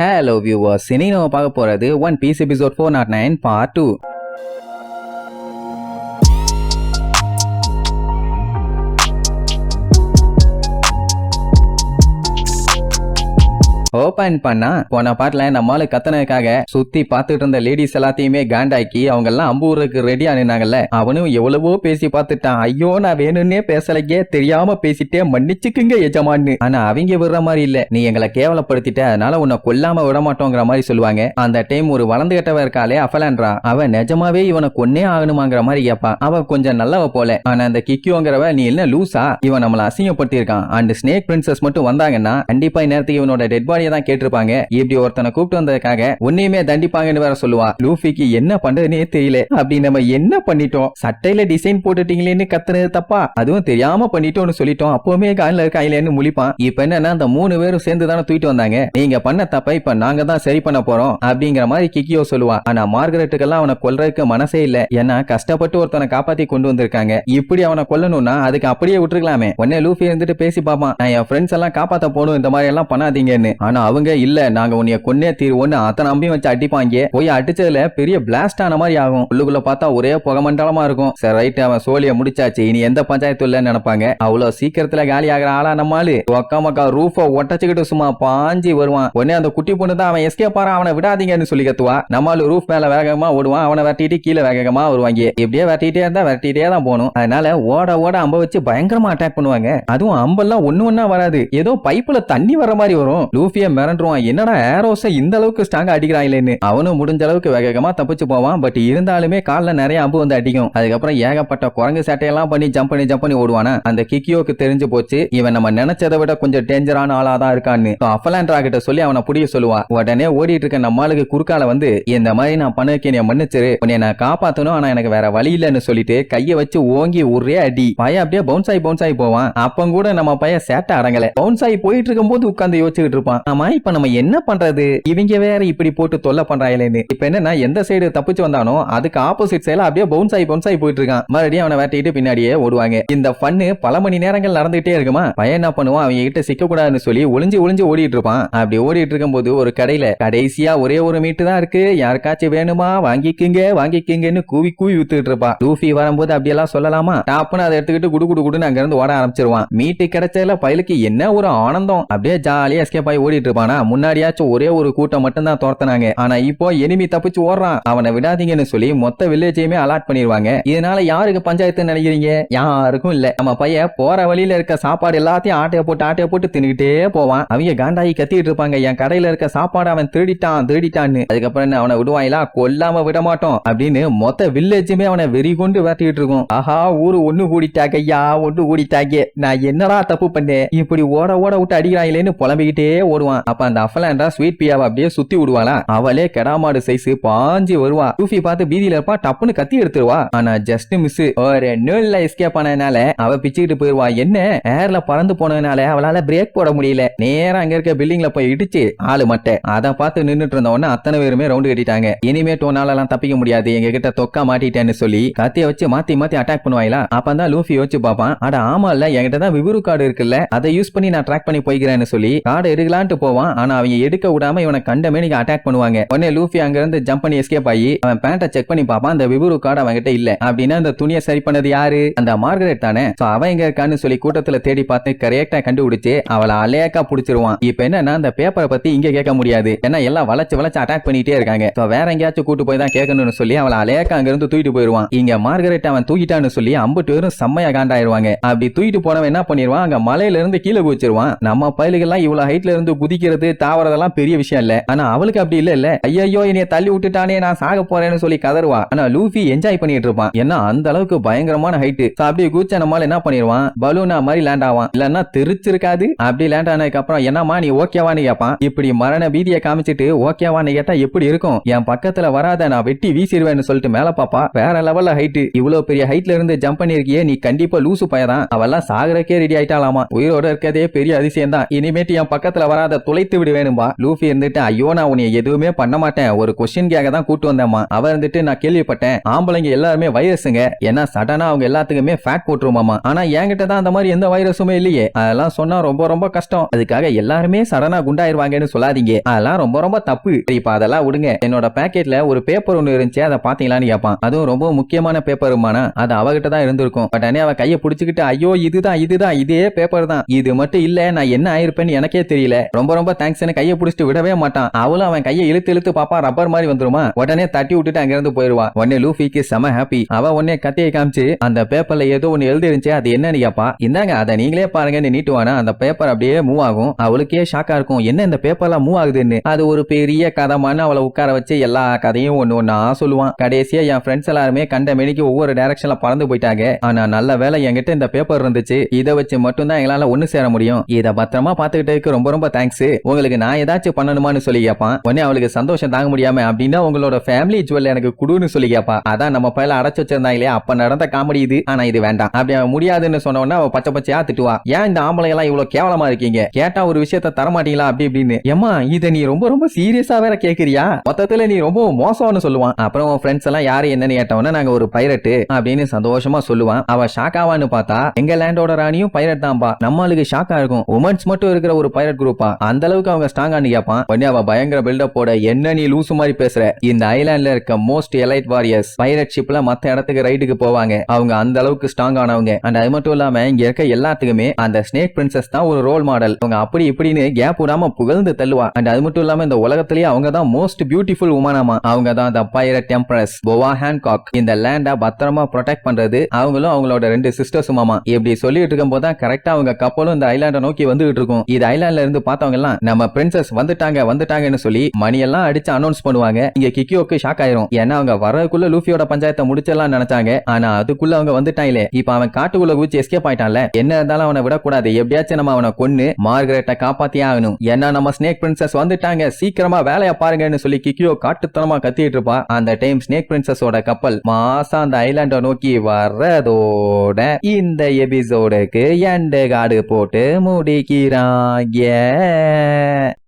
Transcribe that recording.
Hello viewers, இன்னைக்கு நம்ம பார்க்க போறது One Piece episode 409 part 2. Open பண்ணா போன பாட்டுல நம்மால கத்தனதுக்காக சுத்தி பார்த்துட்டு இருந்த லேடிஸ் எல்லாத்தையுமே காண்டாக்கி அவங்க எல்லாம் அம்பூருக்கு ரெடியா நின்னாங்கல்ல. அவனும் எவ்வளவோ பேசி பார்த்துட்டான். ஐயோ நான் வேணும்னே பேசலையே, தெரியாம பேசிட்டே மன்னிச்சுக்குங்க எஜமான்னு. ஆனா அவங்க விடுற மாதிரி இல்ல, நீ எங்களை கேவலப்படுத்திட்ட அதனால உன்னை கொல்லாம விட மாட்டோங்கிற மாதிரி சொல்லுவாங்க. அந்த டைம் ஒரு வளர்ந்து கட்டவ இருக்காளே அஃபலான்றா, அவன் நிஜமாவே இவனை கொன்னே ஆகணுமாங்கிற மாதிரி கேப்பா. அவ கொஞ்சம் நல்லவ போல. ஆனா அந்த கிக்கியோங்கிறவ நீ என்ன லூசா, இவன் நம்மள அசிங்கப்படுத்தி இருக்கான். அண்ட் ஸ்னேக் பிரின்சஸ் மட்டும் வந்தாங்கன்னா கண்டிப்பா நேரத்துக்கு இவனோட டெட் பாடி தான் கேட்டிருப்பாங்க. இப்படி ஒருத்தனை கூப்பிட்டு வந்ததுக்காக உன்னையுமே தண்டிப்பாங்கன்னு வேற சொல்லுவா. லூஃபிக்கு என்ன பண்றதுனே தெரியல. அப்படி நம்ம என்ன பண்ணிட்டோம், சட்டையில டிசைன் போட்டுட்டீங்களேன்னு கத்துறது தப்பா, அதுவும் தெரியாம பண்ணிட்டோம்னு சொல்லிட்டோம். அப்பவுமே காலில் இருக்காயிலேன்னு முழிப்பான். இப்ப என்னன்னா அந்த 3 பேரும் சேர்ந்து தானே தூக்கிட்டு வந்தாங்க, நீங்க பண்ண தப்ப இப்ப நாங்க தான் சரி பண்ண போறோம் அப்படிங்கிற மாதிரி கிக்கியோ சொல்லுவா. ஆனா மார்கரெட்டுக்கெல்லாம் அவனை கொல்றதுக்கு மனசே இல்ல. ஏன்னா கஷ்டப்பட்டு ஒருத்தனை காப்பாத்தி கொண்டு வந்திருக்காங்க. இப்படி அவனை கொல்லணும்னா அதுக்கு அப்படியே விட்டுருக்கலாமே. உடனே லூஃபி இருந்துட்டு பேசி பாப்பான், நான் என் ஃப்ரெண்ட்ஸ் எல்லாம் காப்பாத்த போகணும், இந்த மாதிரி எல்லாம் பண்ணாதீங்கன்னு. ஆனா அவங்க இல்ல, நாங்க உன்னைய கொன்னே தீர்வோன்னு அத்தனை அம்பியும் வச்சு அடிப்பாங்க. போய் அடிச்சதுல பெரிய பிளாஸ்ட் ஆன மாதிரி ஆகும். உள்ளுக்குள்ள பார்த்தா ஒரே புகை மண்டலமா இருக்கும். சரி ரைட், அவன் சோழிய முடிச்சாச்சு, இனி எந்த பஞ்சாயத்து இல்லன்னு நினைப்பாங்க. அவ்வளவு சீக்கிரத்துல காலி ஆகிற ஆளா நம்மாலு ஒக்கா ரூஃப ஒட்டச்சுக்கிட்டு சும்மா பாஞ்சி வருவான். உடனே அந்த குட்டி பொண்ணு தான் அவன் எஸ்கேப் ஆறான், அவனை விடாதீங்கன்னு சொல்லி கத்துவா. நம்மாலு ரூஃப் மேல வேகமா ஓடுவான், அவனை வெட்டிட்டு கீழே வேகமா வருவாங்க. இப்படியே வெட்டிட்டே இருந்தா வெட்டிட்டே தான் போகணும். அதனால ஓட ஓட அம்ப வச்சு பயங்கரமா அட்டாக் பண்ணுவாங்க. அதுவும் அம்பெல்லாம் ஒண்ணு வராது, ஏதோ பைப்புல தண்ணி வர மாதிரி வரும். லூஃபிய மிரண்டுவான், என்னடா ஏரோஸ இந்த அளவுக்கு ஸ்ட்ராங்கா அடிக்கிறாங்களேன்னு. அவனும் முடிஞ்ச அளவுக்கு வேகமா தப்பிச்சு போவான். பட் இருந்தாலுமே கால்ல நிறைய அம்பு வந்து அடிக்கும். அதுக்கப்புறம் ஏகப்பட்ட குரங்கு சேட்டையெல்லாம் பண்ணி ஜம்ப் பண்ணி ஓடுவானா. அந்த கிக்கியோக்கு தெரிஞ்சு போச்சு, இவன் நம்ம நினைச்சதை விட கொஞ்சம் டேஞ்சரான ஆளா தான் இருக்கான்னு. அஃபலாண்ட்ரா கிட்ட சொல்லி அவனை புடிய சொல்லுவா. உடனே ஓடிட்டு இருக்க நம்மளுக்கு குறுக்கால வந்து, இந்த மாதிரி நான் பண்ணதுக்கு மன்னிச்சிரு, உன்னை நான் காப்பாத்தணும், ஆனா எனக்கு வேற வழி இல்லன்னு சொல்லிட்டு கைய வச்சு ஓங்கி ஒரே அடி. பையன் அப்படியே பவுன்ஸ் ஆகி போவான். அப்ப கூட நம்ம பையன் சேட்டை அடங்கல. பவுன்ஸ் ஆகி போயிட்டு இருக்கும் போது உட்கார்ந்து யோசிச்சுட்டு இருப்பான், ஆமா இப்ப நம்ம என்ன பண்றது, இவங்க வேற இப்படி போட்டு தொல்லை பண்றாங்களேன்னு. இப்ப என்னன்னா எந்த சைடு தப்பிச்சு வந்தானோ அதுக்கு ஆப்போசிட் சைடுல அப்படியே பவுன்ஸ் ஆகி போயிட்டு இருக்கான். மறுபடியும் அவனை வெட்டிட்டு பின்னாடியே ஓடுவாங்க. இந்த ஃபன்னு பல மணி நேரங்கள் நடந்துகிட்டே இருக்குமா. பையன் என்ன பண்ணுவான், அவங்க கிட்ட சிக்க கூடாதுன்னு சொல்லி ஒளிஞ்சு ஓடிட்டு இருப்பான். அப்படி ஓடிட்டு இருக்கும் போது ஒரு கடையில கடைசியா ஒரே ஒரு மீட்டு தான் இருக்கு, யாருக்காச்சும் வேணுமா வாங்கிக்குங்கன்னு கூவி வித்துட்டு இருப்பான். லூஃபி வரும்போது அப்படியெல்லாம் சொல்லலாமா, டாப்னு அதை எடுத்துக்கிட்டு குடுன்னு அங்க இருந்து ஓட ஆரம்பிச்சிருவான். மீட்டு கிடைச்சதுல பயலுக்கு என்ன ஒரு ஆனந்தம். அப்படியே ஜாலியா எஸ்கேப் ஆகி ஓடிட்டு இருப்பானா. முன்னாடியாச்சும் ஒரே ஒரு கூட்டம் மட்டும் தான் துரத்துனாங்க. ஆனா இப்போ எனிமி தப்பிச்சு ஓடுறான், அவனை விடாதீங்கன்னு சொல்லி மொத்த வில்லேஜையுமே அலாட் பண்ணிடுவாங்க. இதனால யாருக்கு பஞ்சாயத்து நினைக்கிறீங்க, யாருக்கும் இல்ல. நம்ம பையன் போற வழியில இருக்க சாப்பாடு எல்லாத்தையும் ஆட்டைய போட்டு தின்னுகிட்டே போவான். அவங்க காண்டாயி கத்திட்டு இருப்பாங்க, என் கடையில இருக்க சாப்பாடு அவன் திருடிட்டான்னு. அதுக்கப்புறம் என்ன, அவனை விடுவாங்களா, கொல்லாம விட மாட்டோம் அப்படின்னு மொத்த வில்லேஜுமே அவனை வெறி கொண்டு வேட்டிட்டு இருக்கும். ஆஹா ஊரு ஒண்ணு கூடிட்டாங்க, நான் என்னடா தப்பு பண்ணேன், இப்படி ஓட விட்டு அடிக்கிறாங்களேன்னு புலம்பிக்கிட்டே ஓடுவான். அப்ப அந்த அஃபலாண்டா ஸ்வீட் பியாவை அப்படியே சுத்தி விடுவாளா. அவளே கெடாமாடு சைஸ் பாஞ்சி வருவா. லூஃபி பார்த்து பீதியில இருப்பா, டப்புன்னு கத்தி எடுத்துருவா. ஆனா ஜஸ்ட் மிஸ், ஒரு நூல்ல எஸ்கேப் ஆனதுனால அவ பிச்சுக்கிட்டு போயிருவா. என்ன ஏர்ல பறந்து போனதுனால அவளால பிரேக் போட முடியல. நேரா அங்க இருக்க பில்டிங்ல போய் இடிச்சு ஆளு மட்டை. அதை பார்த்து நின்னுட்டு இருந்த உடனே அத்தனை பேருமே ரவுண்டு கட்டிட்டாங்க. இனிமே டோனால எல்லாம் தப்பிக்க முடியாது, எங்க கிட்ட தொக்கா மாட்டிட்டேன்னு சொல்லி கத்திய வச்சு மாத்தி அட்டாக் பண்ணுவாங்களா. அப்பதான் லூஃபி யோசிச்சு பாப்பான், அட ஆமா இல்ல, என்கிட்ட தான் விவரு கார்டு இருக்குல்ல, அதை யூஸ் பண்ணி நான் ட்ராக் பண்ணி போய்க்கிறேன்னு சொல்லி கார்டு எடுக்கலான்ட்டு போவான். ஆனா அவங்க எடுக்க விடாம இவனை கண்டமே நீங்க அட்டாக் பண்ணுவாங்க. உடனே லூஃபி அங்க இருந்து ஜம்ப் பண்ணி எஸ்கேப் ஆகி அவன் பேண்ட செக் பண்ணி பாப்பான். அந்த விவரு கார்டு அவங்க கிட்ட இல்ல. அப்படின்னா அந்த துணியை சரி பண்ணது யாரு, அந்த மார்கரெட் தானே. அவன் எங்க இருக்கான்னு சொல்லி கூட்டத்துல தேடி பார்த்து கரெக்டா கண்டுபிடிச்சு அவளை அலேக்கா புடிச்சிருவான். இப்ப என்னன்னா அந்த பேப்பரை பத்தி இங்க கேட்க முடியாது, ஏன்னா எல்லாம் வளைச்சு அட்டாக் பண்ணிட்டே இருக்காங்க. வேற எங்கேயாச்சும் கூட்டு போய் தான் கேட்கணும்னு சொல்லி அவளை அலேக்கா அங்க இருந்து தூக்கிட்டு போயிருவான். இங்க மார்கரெட் அவன் தூக்கிட்டான்னு சொல்லி 50 பேரும் செம்மையா காண்டாயிருவாங்க. அப்படி தூக்கிட்டு போனவன் என்ன பண்ணிடுவான், அங்க மலையில இருந்து கீழே குதிச்சிருவான். நம்ம பயலுகெல்லாம் இவ்வளவு ஹைட்ல இருந்து குதிக்கிறது தாவறதெல்லாம் பெரிய விஷயம் இல்ல. ஆனா அவளுக்கு அப்படி இல்ல. ஐயோ என்னைய தள்ளி விட்டுட்டானே, நான் சாக போறேன்னு சொல்லி கதறுவா. ஆனா லூஃபி என்ஜாய் பண்ணிட்டு இருப்பான், ஏன்னா அந்த அளவுக்கு பயங்கரமான ஹைட். அப்படியே குதிச்ச நம்மால என்ன பண்ணிடுவான், பலூனா மாதிரி லேண்ட் ஆவான். இல்லன்னா தெரிச்சிருக்காது. அப்படி லேண்ட் ஆனதுக்கு அப்புறம் என்னமா நீ ஓகேவான்னு கேட்பான். இப்படி மரண பீதியை காமிச்சிட்டு ஓகேவான்னு கேட்டா எப்படி இருக்கும், என் பக்கத்துல வராத நான் வெட்டி வீசிடுவேன்னு சொல்லிட்டு மேல பாப்பா. வேற லெவல்ல ஹைட். இவ்வளவு பெரிய ஹைட்ல இருந்து ஜம்ப் பண்ணிருக்கியே, நீ கண்டிப்பா லூசு பையதான். அவெல்லாம் சாகரக்கே ரெடி ஆயிட்டாலாமா. உயிரோட இருக்கதே பெரிய அதிசயம் தான். இனிமேட்டு என் பக்கத்துல வராத அதை துளைத்து விடு வேணும்பா. லூஃபி இருந்துட்டு ஐயோ நான் உன்னை எதுவுமே பண்ண மாட்டேன், ஒரு கொஸ்டின் கேட்க தான் கூட்டு வந்தேம்மா. அவ இருந்துட்டு நான் கேள்விப்பட்டேன் ஆம்பளைங்க எல்லாருமே வைரஸுங்க, ஏன்னா சடனா அவங்க எல்லாத்துக்குமே ஃபேட் போட்டுருமாமா. ஆனா என்கிட்ட தான் அந்த மாதிரி எந்த வைரஸுமே இல்லையே, அதெல்லாம் சொன்னா ரொம்ப ரொம்ப கஷ்டம், அதுக்காக எல்லாருமே சடனா குண்டாயிருவாங்கன்னு சொல்லாதீங்க, அதெல்லாம் ரொம்ப ரொம்ப தப்பு. இப்ப அதெல்லாம் விடுங்க, என்னோட பேக்கெட்ல ஒரு பேப்பர் ஒண்ணு இருந்துச்சு, அதை பாத்தீங்களான்னு கேட்பான். அதுவும் ரொம்ப முக்கியமான பேப்பருமானா அது அவகிட்ட தான் இருந்திருக்கும். பட் அவ கையை பிடிச்சுக்கிட்டு ஐயோ இதுதான் இதே பேப்பர் தான், இது மட்டும் இல்ல நான் என்ன ஆயிருப்பேன்னு எனக்கே தெரியல, ரொம்ப ரொம்ப தேங்க்ஸ்னு கையை பிடிச்சிட்டு விடவே மாட்டான். அவளும் அவன் கையை இழுத்து பாப்பா ரப்பர் மாதிரி வந்துருமா, உடனே தட்டி விட்டுட்டு அங்க இருந்து போயிருவா. உடனே லூஃபிக்கு செம ஹாப்பி. அவ உடனே கத்தியை காமிச்சு அந்த பேப்பர்ல ஏதோ ஒன்னு எழுதி இருந்துச்சு, அது என்னன்னு கேப்பா. இந்தாங்க அதை நீங்களே பாருங்கன்னு நீட்டுவானா. அந்த பேப்பர் அப்படியே மூவ் ஆகும். அவளுக்கே ஷாக்கா இருக்கும், என்ன இந்த பேப்பர்லாம் மூவ் ஆகுதுன்னு. அது ஒரு பெரிய கதைமான அவளை உட்கார வச்சு எல்லா கதையும் ஒண்ணா சொல்லுவான். கடைசியா என் ஃப்ரெண்ட்ஸ் எல்லாருமே கண்ட மேனிக்கு ஒவ்வொரு டைரக்ஷன்ல பறந்து போயிட்டாங்க, ஆனா நல்ல வேலை என்கிட்ட இந்த பேப்பர் இருந்துச்சு, இதை வச்சு மட்டும் தான் எங்களால ஒண்ணு சேர முடியும், இதை பத்திரமா பாத்துக்கிட்டதுக்கு ரொம்ப ரொம்ப தேங்க்ஸ், உங்களுக்கு நான் ஏதாச்சும் பண்ணணுமான்னு சொல்லி கேட்பான். உடனே அவளுக்கு சந்தோஷம் தாங்க முடியாம அப்படின்னா உங்களோட ஃபேமிலி ஜுவல் எனக்கு குடுன்னு சொல்லி கேட்பா. அதான் நம்ம பையில அடைச்சு வச்சிருந்தாங்களே அப்ப நடந்த காமெடி இது, ஆனா இது வேண்டாம் அப்படி முடியாதுன்னு சொன்ன உடனே அவ பச்சை பச்சையா திட்டுவா. ஏன் இந்த ஆம்பளை எல்லாம் இவ்வளவு கேவலமா இருக்கீங்க, கேட்டா ஒரு விஷயத்த தரமாட்டீங்களா அப்படி இப்படின்னு. ஏமா இதை நீ ரொம்ப ரொம்ப சீரியஸா வேற கேக்குறியா, மொத்தத்துல நீ ரொம்ப மோசம்னு சொல்லுவான். அப்புறம் உன் ஃப்ரெண்ட்ஸ் எல்லாம் யாரு என்னன்னு கேட்டவன நாங்க ஒரு பைரட்டு அப்படின்னு சந்தோஷமா சொல்லுவான். அவ ஷாக்காவான்னு பார்த்தா எங்க லேண்டோட ராணியும் பைரட் தான்பா. நம்மளுக்கு ஷாக்கா இருக்கும், உமன்ஸ் மட்டும் இருக்கிற ஒரு பைரட் குரூப்பா, அந்த அளவுக்கு அவங்க ஸ்ட்ராங்கான்னு கேட்பான். உடனே அவ பயங்கர பில்டப் போட, என்ன நீ லூசு மாதிரி பேசுற, இந்த ஐலாண்ட்ல இருக்க மோஸ்ட் எலைட் வாரியர்ஸ் பைரட் ஷிப்ல மத்த இடத்துக்கு ரைடுக்கு போவாங்க, அவங்க அந்த அளவுக்கு ஸ்ட்ராங் ஆனவங்க. அண்ட் அது மட்டும் இல்லாம இங்க இருக்க எல்லாத்துக்குமே அந்த ஸ்னேக் பிரின்சஸ் தான் ஒரு ரோல் மாடல், அவங்க அப்படி இப்படின்னு கேப் விடாம புகழ்ந்து தள்ளுவா. அண்ட் அது மட்டும் இல்லாம இந்த உலகத்திலேயே அவங்க தான் மோஸ்ட் பியூட்டிஃபுல் உமனாமா, அவங்க தான் த பைரட் எம்பரஸ் போவா ஹான்காக். இந்த லேண்ட பத்திரமா ப்ரொடெக்ட் பண்றது அவங்களும் அவங்களோட 2 சிஸ்டர்ஸுமாமா. இப்படி சொல்லிட்டு இருக்கும் போது தான் கரெக்டா அவங்க கப்பலும் இந்த ஐலாண்ட நோக்கி வந்துகிட்டு இருக்கும். இது ஐலாண்ட்ல இருந்து பார்த்தவங்க எல்லாம் நம்ம பிரின்சஸ் வந்துட்டாங்கன்னு சொல்லி மணி எல்லாம் அடிச்சு அனௌன்ஸ் பண்ணுவாங்க. இங்க கிக்கியோக்கு ஷாக் ஆயிரும், ஏன்னா அவங்க வரதுக்குள்ள லூஃபியோட பஞ்சாயத்தை முடிச்சலாம் நினைச்சாங்க, ஆனா அதுக்குள்ள அவங்க வந்துட்டாங்களே. இப்ப அவன் காட்டுக்குள்ள குச்சி எஸ்கேப் ஆயிட்டான்ல, என்ன இருந்தாலும் அவனை விடக்கூடாது, எப்படியாச்சும் நம்ம அவனை கொன்னு மார்கரெட்டை காப்பாத்தியே ஆகணும், ஏன்னா நம்ம ஸ்னேக் பிரின்சஸ் வந்துட்டாங்க, சீக்கிரமா வேலைய பாருங்கன்னு சொல்லி கிக்கியோ காட்டுத்தனமா கத்திட்டு இருப்பா. அந்த டைம் ஸ்னேக் பிரின்சஸோட கப்பல் மாசா அந்த ஐலாண்ட நோக்கி வர்றதோட இந்த எபிசோடுக்கு எண்டு கார்டு போட்டு முடிக்கிறாங்க.